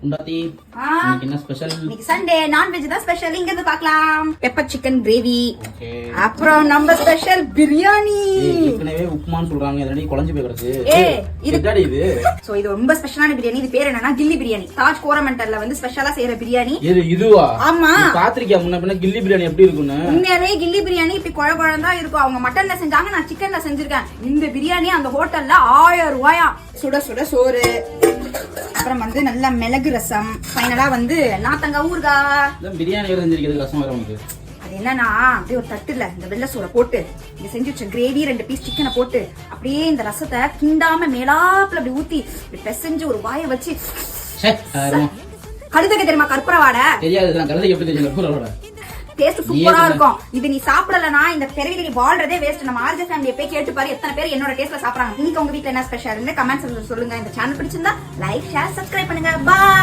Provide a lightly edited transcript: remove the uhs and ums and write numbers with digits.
உண்டாத்தி இன்னைக்கு என்ன ஸ்பெஷல்? இன்னைக்கு சண்டே நான்வெஜ் தான் ஸ்பெஷல். இங்க இருந்து பார்க்கலாம். Pepper chicken gravy, okay. அப்புறம் நம்ம ஸ்பெஷல் பிரியாணி. ஏற்கனவே உப்புமான்னு சொல்றாங்க, இதனடி குழஞ்சு போய் கிடக்கு. இது என்னடி இது? சோ இது ரொம்ப ஸ்பெஷலான பிரியாணி. இது பேர் என்னன்னா கில்லி பிரியாணி. தாஜ் கோரமண்டல்ல வந்து ஸ்பெஷலா செய்யற பிரியாணி. இதுவா? ஆமா. பாத்திரிக்கா முன்ன பின்ன கில்லி பிரியாணி எப்படி இருக்குன்னு? உண்மையாவே கில்லி பிரியாணி இப்படி குழ குழந்தா இருக்கும். அவங்க மட்டன்ல செஞ்சாங்க, நான் சிக்கன்ல செஞ்சிருக்கேன். இந்த பிரியாணி அந்த ஹோட்டல்ல 1000 ரூபாயா. சுட சுட சோறு, அப்புறம் வந்து நல்ல மிளகு ரசம், ஃபைனலா வந்து நாத்தங்காய் ஊறுகாய். பிரியாணி வேற செஞ்சிருக்கிறது ரசம் வேற உனக்கு. அது என்னன்னா அப்படியே ஒரு தட்டுல இந்த வெள்ளை சோறை போட்டு இங்க செஞ்சு வச்ச கிரேவி 2 பீஸ் சிக்கனை போட்டு அப்படியே இந்த ரசத்தை கிண்டாம மேலாப்புல அப்படி ஊத்தி இப்படி பிசைஞ்சு ஒரு வாயை வச்சு கழுதைக்கு தெரியுமா கற்பூர வாடை? தெரியாது. நான் கழுதைக்கு எப்படி தெரியும் கற்பூர வாடை? டேஸ்ட் சூப்பரா இருக்கும். இது நீ சாப்பிடலனா இந்த பிறவில நீ வாழ்றதே வேஸ்ட். நம்ம ஆர்ஜே ஃபேமிலியை போய் கேட்டு பாரு எத்தனை பேர் என்னோட டேஸ்ட்ல சாப்பிடுறாங்க. இன்னைக்கு உங்க வீட்ல என்ன ஸ்பெஷல் கமெண்ட்ஸ் சொல்லுங்க. இந்த சேனல் பிடிச்சிருந்தா லைக், ஷேர், சப்ஸ்கிரைப் பண்ணுங்க. பாய்.